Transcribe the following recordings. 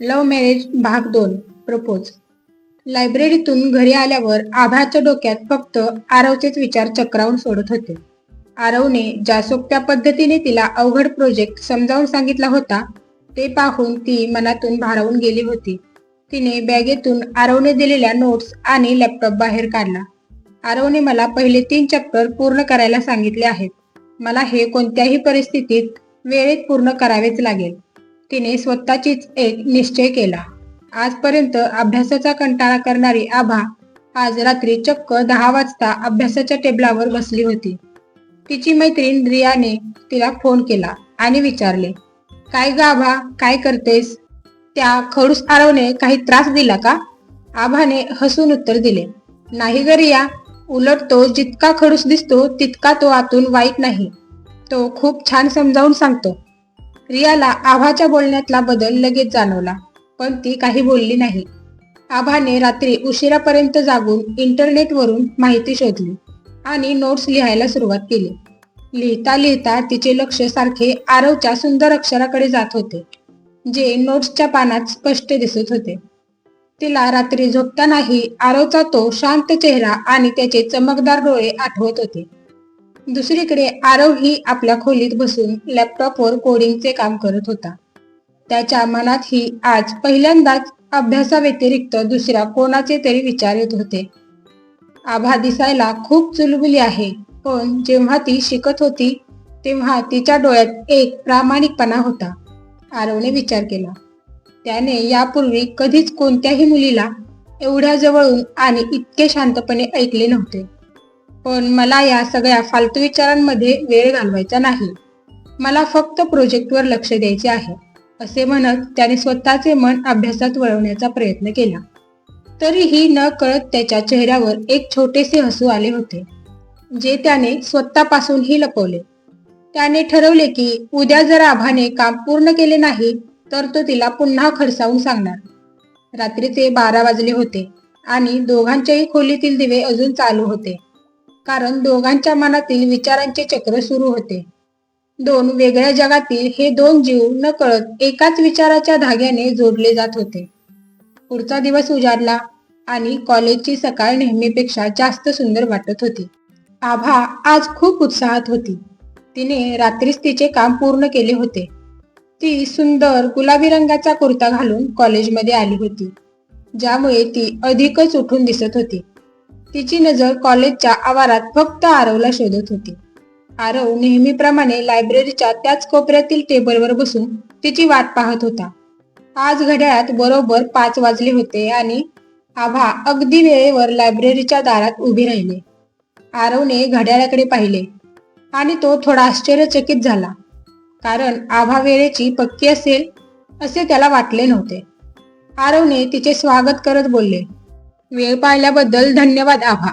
Love marriage भाग 2 propose. लायब्ररीतून घरी आल्यावर आभाच्या डोक्यात फक्त आरवचेच विचार चक्रावून सोडत होते. आरवने ज्या सोप्या पद्धतीने तिला अवघड प्रोजेक्ट समजावून सांगितला होता ते पाहून ती मनातून भारावून गेली होती. तिने बॅगेतून आरवने दिलेल्या नोट्स आणि लॅपटॉप बाहेर काढला. आरवने मला पहिले 3 चॅप्टर पूर्ण करायला सांगितले आहेत. मला हे कोणत्याही परिस्थितीत वेळेत पूर्ण करावेच लागेल. तिने स्वतःचीच एक निश्चय केला. आजपर्यंत अभ्यासाचा कंटाळा करणारी आभा आज रात्री चक्क 10 वाजता अभ्यासाच्या टेबलावर बसली होती. तिची मैत्रीण रियाने तिला फोन केला आणि विचारले, काय ग आभा, काय करतेस? त्या खडूस आरवने काही त्रास दिला का? आभाने हसून उत्तर दिले, नाही ग रिया, उलट तो जितका खडूस दिसतो तितका तो आतून वाईट नाही. तो खूप छान समजावून सांगतो. रियाला आभाच्या बोलण्यातला बदल लगेच जाणवला, पण ती काही बोलली नाही. आभाने रात्री उशिरापर्यंत जागून इंटरनेटवरून माहिती शोधली आणि नोट्स लिहायला सुरुवात केली. लिहिता लिहिता तिचे लक्ष सारखे आरवच्या सुंदर अक्षराकडे जात होते, जे नोट्सच्या पानात स्पष्ट दिसत होते. तिला रात्री झोपतानाही आरवचा तो शांत चेहरा आणि त्याचे चमकदार डोळे आठवत होते. दुसरीकडे आरव ही आपल्या खोलीत बसून लॅपटॉपवर कोडिंगचे काम करत होता. त्याच्या मनातही आज पहिल्यांदाच अभ्यासाव्यतिरिक्त दुसऱ्या कोणाचे तरी विचार येत होते. आभा दिसायला खूप चुलबुली आहे, पण जेव्हा ती शिकत होती तेव्हा तिच्या डोळ्यात एक प्रामाणिकपणा होता. आरवने विचार केला. त्याने यापूर्वी कधीच कोणत्याही मुलीला एवढ्या जवळून आणि इतके शांतपणे ऐकले नव्हते. पण मला या सगळ्या फालतू विचारांमध्ये वेळ घालवायचा नाही. मला फक्त प्रोजेक्टवर लक्ष द्यायचे आहे, असे म्हणत त्याने स्वतःचे मन अभ्यासात वळवण्याचा प्रयत्न केला. तरीही न कळत त्याच्या चेहऱ्यावर एक छोटेसे हसू आले होते, जे त्याने स्वतःपासूनही लपवले. त्याने ठरवले की उद्या जर आभाने काम पूर्ण केले नाही तर तो तिला पुन्हा खडसावून सांगणार. रात्रीचे 12 वाजले होते आणि दोघांच्याही खोलीतील दिवे अजून चालू होते, कारण दोघांच्या मनातील विचारांचे चक्र सुरू होते. 2 वेगळ्या जगातील हे 2 जीव न कळत एकाच विचाराच्या धाग्याने जोडले जात होते. पुढचा दिवस उजाडला आणि कॉलेजची सकाळ नेहमीपेक्षा जास्त सुंदर वाटत होती. आभा आज खूप उत्साहात होती. तिने रात्रीच तिचे काम पूर्ण केले होते. ती सुंदर गुलाबी रंगाचा कुर्ता घालून कॉलेजमध्ये आली होती, ज्यामुळे ती अधिकच उठून दिसत होती. तिची नजर कॉलेजच्या आवारात फक्त आरवला शोधत होती. आरव नेहमीप्रमाणे लायब्ररीच्या त्याच कोपऱ्यातील टेबलवर बसून तिची वाट पाहत होता. आज घड्याळात बरोबर 5 वाजले होते आणि आभा अगदी वेळेवर लायब्ररीच्या दारात उभी राहिली. आरवने घड्याळाकडे पाहिले आणि तो थोडा आश्चर्यचकित झाला, कारण आभा वेळेची पक्की असेल असे त्याला वाटले नव्हते. आरवने तिचे स्वागत करत बोलले, वेळ पाळल्याबद्दल धन्यवाद आभा.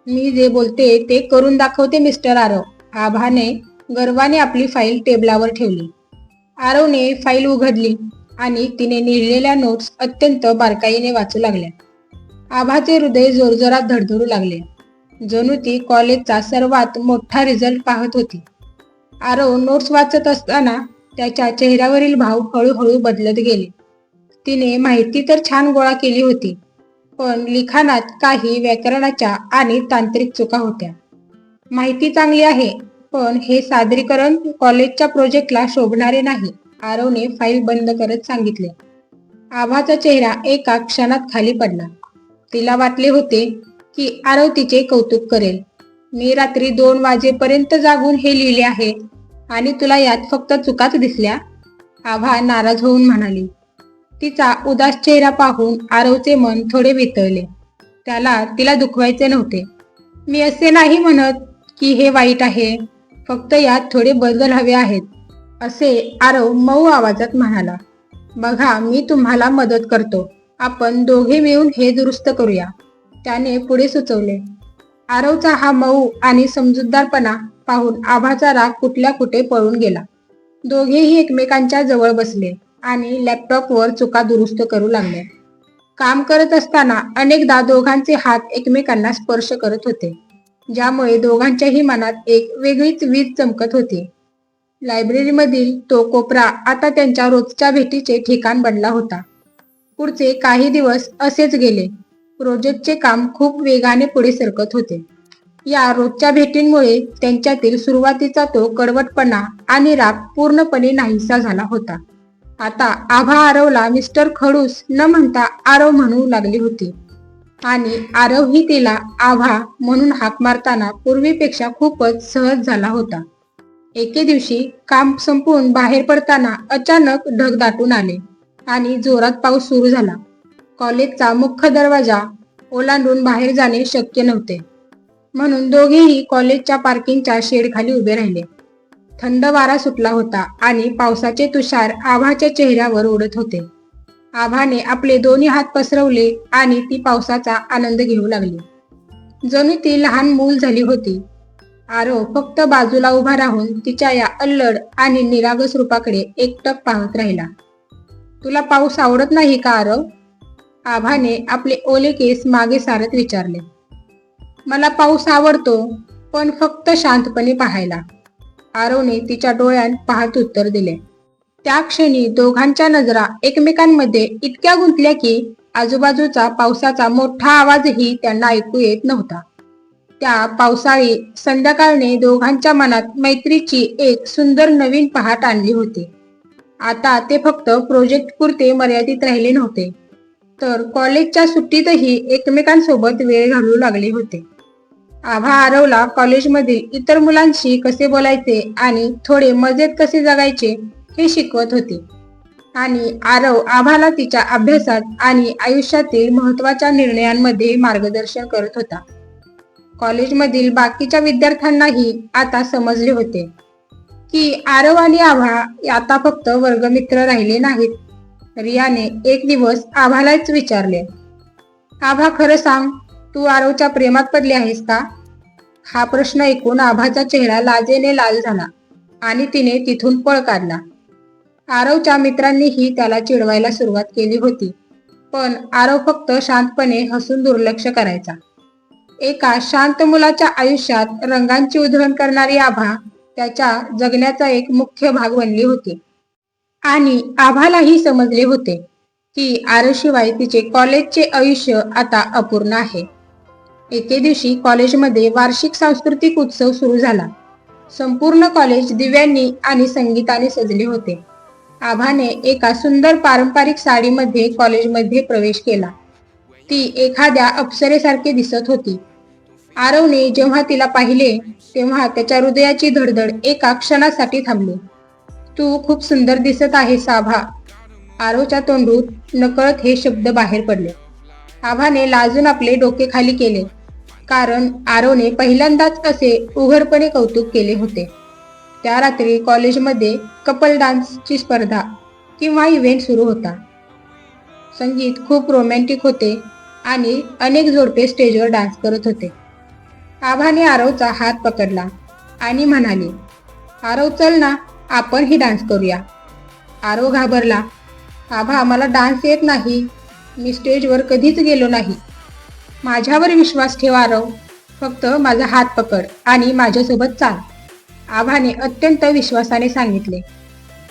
मी जे बोलते ते करून दाखवते मिस्टर आरव. आभाने गर्वाने आपली फाईल टेबलावर ठेवली. आरवने फाईल उघडली आणि तिने लिहिलेल्या नोट्स अत्यंत बारकाईने वाचू लागल्या. आभाचे हृदय जोरजोरात धडधडू लागले, जणू ती कॉलेजचा सर्वात मोठा रिझल्ट पाहत होती. आरव नोट्स वाचत असताना त्याच्या चेहऱ्यावरील भाव हळूहळू बदलत गेले. तिने माहिती तर छान गोळा केली होती, पण लिखाणात काही व्याकरणाच्या आणि तांत्रिक चुका होत्या. माहिती चांगली आहे, पण हे सादरीकरण कॉलेजच्या प्रोजेक्टला शोभणारे नाही, आरवने फाईल बंद करत सांगितले. आभाचा चेहरा एका क्षणात खाली पडला. तिला वाटले होते की आरव तिचे कौतुक करेल. मी रात्री 2 वाजेपर्यंत जागून हे लिहिले आहे आणि तुला यात फक्त चुकाच दिसल्या? आभा नाराज होऊन म्हणाली. तिचा उदास चेहरा पाहून आरवचे मन थोडे वितळले. त्याला तिला दुखवायचे नव्हते. मी असे नाही म्हणत की हे वाईट आहे, फक्त यात थोडे बदल हवे आहेत, असे आरव मऊ आवाजात म्हणाला. बघा, मी तुम्हाला मदत करतो. आपण दोघे मिळून हे दुरुस्त करूया, त्याने पुढे सुचवले. आरवचा हा मऊ आणि समजूतदारपणा पाहून आभाचा राग कुठल्या कुठे पळून गेला. दोघेही एकमेकांच्या जवळ बसले आणि लॅपटॉपवर चुका दुरुस्त करू लागले. काम करत असताना अनेकदा दोघांचे हात एकमेकांना स्पर्श करत होते, ज्यामुळे दोघांच्याही मनात एक वेगळीच वीज चमकत होती. लायब्ररीमधील तो कोपरा आता त्यांच्या रोजच्या भेटीचे ठिकाण बनला होता. पुढचे काही दिवस असेच गेले. प्रोजेक्टचे काम खूप वेगाने पुढे सरकत होते. या रोजच्या भेटींमुळे त्यांच्यातील सुरुवातीचा तो कडवटपणा आणि राग पूर्णपणे नाहीसा झाला होता. आता आभा आरवला मिस्टर खडूस न म्हणता आरव म्हणू लागली होती आणि आरव ही तिला आभा म्हणून हाक मारताना पूर्वीपेक्षा खूपच सहज झाला होता. एके दिवशी काम संपवून बाहेर पडताना अचानक ढग दाटून आले आणि जोरात पाऊस सुरू झाला. कॉलेजचा मुख्य दरवाजा ओलांडून बाहेर जाणे शक्य नव्हते, म्हणून दोघेही कॉलेजच्या पार्किंगच्या शेडखाली उभे राहिले. थंड वारा सुटला होता आणि पावसाचे तुषार आभाच्या चेहऱ्यावर उडत होते. आभाने आपले दोन्ही हात पसरवले आणि ती पावसाचा आनंद घेऊ लागली, जणू ती लहान मूल झाली होती. आरव फक्त बाजूला उभा राहून तिच्या या अल्लड आणि निरागस रूपाकडे एकटक पाहत राहिला. तुला पाऊस आवडत नाही का आरव? आभाने आपले ओले केस मागे सारत विचारले. मला पाऊस आवडतो, पण फक्त शांतपणे पाहायला, आरवने तिच्या डोळ्यात पाहत उत्तर दिले. त्या क्षणी दोघांच्या नजरा एकमेकांमध्ये इतक्या गुंतल्या की आजूबाजूचा पावसाचा मोठा आवाजही त्यांना ऐकू येत नव्हता. त्या पावसाळी संध्याकाळने दोघांच्या मनात मैत्रीची एक सुंदर नवीन पहाट आणली होती. आता ते फक्त प्रोजेक्ट पुरते मर्यादित राहिले नव्हते, तर कॉलेजच्या सुट्टीतही एकमेकांसोबत वेळ घालवू लागले होते. आभा आरवला कॉलेजमधील इतर मुलांशी कसे बोलायचे आणि थोडे मजेत कसे जगायचे हे शिकवत होती, आणि आरव आभाला तिच्या अभ्यासात आणि आयुष्यातील महत्त्वाच्या निर्णयांमध्ये मार्गदर्शन करत होता. कॉलेजमधील बाकीच्या विद्यार्थ्यांनाही आता समजले होते की आरव आणि आभा आता फक्त वर्गमित्र राहिले नाहीत. रियाने एक दिवस आभालाच विचारले, आभा खरं सांग, तू आरवच्या प्रेमात पडली आहेस का? हा प्रश्न ऐकून आभाचा चेहरा लाजेने लाल झाला आणि तिने तिथून पळ काढला. आरवच्या मित्रांनीही त्याला चिडवायला सुरुवात केली होती, पण आरव फक्त शांतपणे हसून दुर्लक्ष करायचा. एका शांत मुलाच्या आयुष्यात रंगांची उधळण करणारी आभा त्याच्या जगण्याचा एक मुख्य भाग बनली होती. आणि आभालाही समजले होते की आरवशिवाय तिचे कॉलेजचे आयुष्य आता अपूर्ण आहे. एके दिवशी कॉलेजमध्ये वार्षिक सांस्कृतिक उत्सव सुरू झाला. संपूर्ण कॉलेज दिव्यांनी आणि संगीताने सजले होते. आभाने एका सुंदर पारंपरिक साडीमध्ये कॉलेजमध्ये प्रवेश केला. ती एखाद्या अप्सरेसारखी दिसत होती. आरवने जेव्हा तिला पाहिले तेव्हा त्याच्या हृदयाची धडधड एका क्षणासाठी थांबली. तू खूप सुंदर दिसत आहेस आभा. आरवच्या तोंडून नकळत हे शब्द बाहेर पडले. आभाने लाजून आपले डोके खाली केले, कारण आरवने पहिल्यांदाच असे उघडपणे कौतुक केले होते. त्या रात्री कॉलेजमध्ये कपल डान्सची स्पर्धा किंवा इव्हेंट सुरू होता. संगीत खूप रोमॅन्टिक होते आणि अनेक जोडपे स्टेजवर डान्स करत होते. आभाने आरवचा हात पकडला आणि म्हणाली, आरव चल ना, आपण ही डान्स करूया. आरव घाबरला. आभा, मला डान्स येत नाही, मी स्टेजवर कधीच गेलो नाही. माझ्यावर विश्वास ठेव आरव, फक्त माझा हात पकड आणि माझ्यासोबत चाल, आभाने अत्यंत विश्वासाने सांगितले.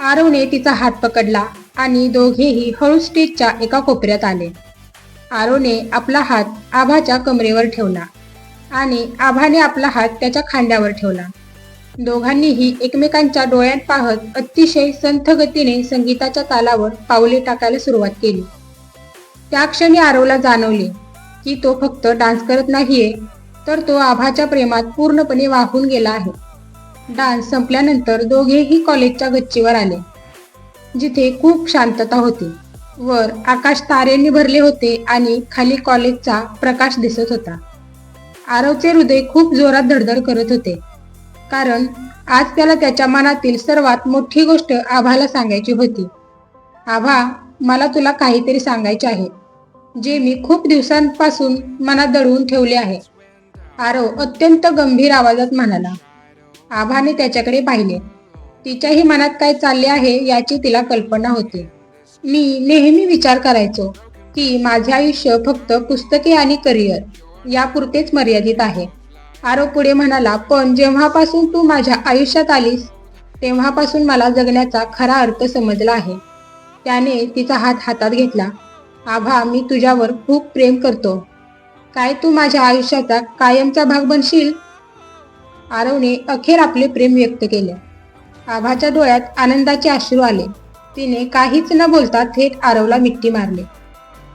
आरवने तिचा हात पकडला आणि दोघेही हळू स्टेजच्या एका कोपऱ्यात आले. आरवने आपला हात आभाच्या कमरेवर ठेवला आणि आभाने आपला हात त्याच्या खांद्यावर ठेवला. दोघांनीही एकमेकांच्या डोळ्यात पाहत अतिशय संथ गतीने संगीताच्या तालावर पावले टाकायला सुरुवात केली. त्या क्षणी आरवला जाणवले की तो फक्त डान्स करत नाहीये, तर तो आभाच्या प्रेमात पूर्णपणे वाहून गेला आहे. डान्स संपल्यानंतर दोघेही कॉलेजच्या गच्चीवर आले, जिथे खूप शांतता होती. वर आकाश ताऱ्यांनी भरले होते आणि खाली कॉलेजचा प्रकाश दिसत होता. आरवचे हृदय खूप जोरात धडधड करत होते, कारण आज त्याला त्याच्या मनातील सर्वात मोठी गोष्ट आभाला सांगायची होती. आभा, मला तुला काहीतरी सांगायचे आहे, जे मी खूप दिवसांपासून मनात दडवून ठेवले आहे, आरव अत्यंत गंभीर आवाजात म्हणाला. आभाने त्याच्याकडे पाहिले. तिच्याही मनात काय चालले आहे याची तिला कल्पना होती. मी नेहमी विचार करायचो की माझे आयुष्य फक्त पुस्तके आणि करिअर यापुरतेच मर्यादित आहे, आरव पुढे म्हणाला. पण जेव्हापासून तू माझ्या आयुष्यात आलीस तेव्हापासून मला जगण्याचा खरा अर्थ समजला आहे. त्याने तिचा हात हातात घेतला आभा, मी तुझ्यावर खूप प्रेम करतो. काय तू माझ्या आयुष्याचा कायमचा भाग बनशील? आरवने अखेर आपले प्रेम व्यक्त केले. आभाच्या डोळ्यात आनंदाचे अश्रू आले. तिने काहीच न बोलता थेट आरवला मिठी मारली.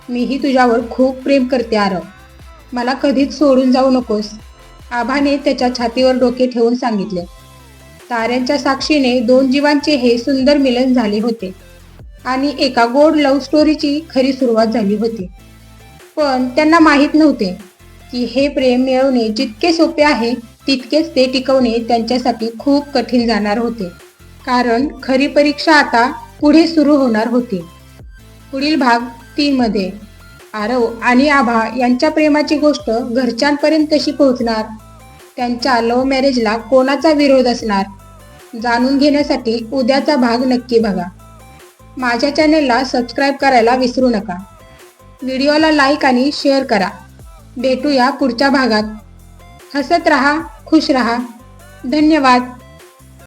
मीही तुझ्यावर खूप प्रेम करते आरव. मला कधीच सोडून जाऊ नकोस. आभाने त्याच्या छातीवर डोके ठेवून सांगितले. ताऱ्यांच्या साक्षीने दोन जीवांचे हे सुंदर मिलन झाले होते आणि एका गोड लव्ह स्टोरीची खरी सुरुवात झाली होती. पण त्यांना माहीत नव्हते की हे प्रेम मिळवणे जितके सोपे आहे तितकेच ते टिकवणे त्यांच्यासाठी खूप कठीण जाणार होते. कारण खरी परीक्षा आता पुढे सुरू होणार होती. पुढील भाग 3 मध्ये आरव आणि आभा यांच्या प्रेमाची गोष्ट घरच्यांपर्यंत कशी पोहोचणार, त्यांच्या लव्ह मॅरेजला कोणाचा विरोध असणार, जाणून घेण्यासाठी उद्याचा भाग नक्की बघा. माझ्या चॅनेलला सबस्क्राईब करायला विसरू नका. व्हिडिओला लाईक आणि शेअर करा. भेटूया पुढच्या भागात. हसत रहा, खुश रहा. धन्यवाद.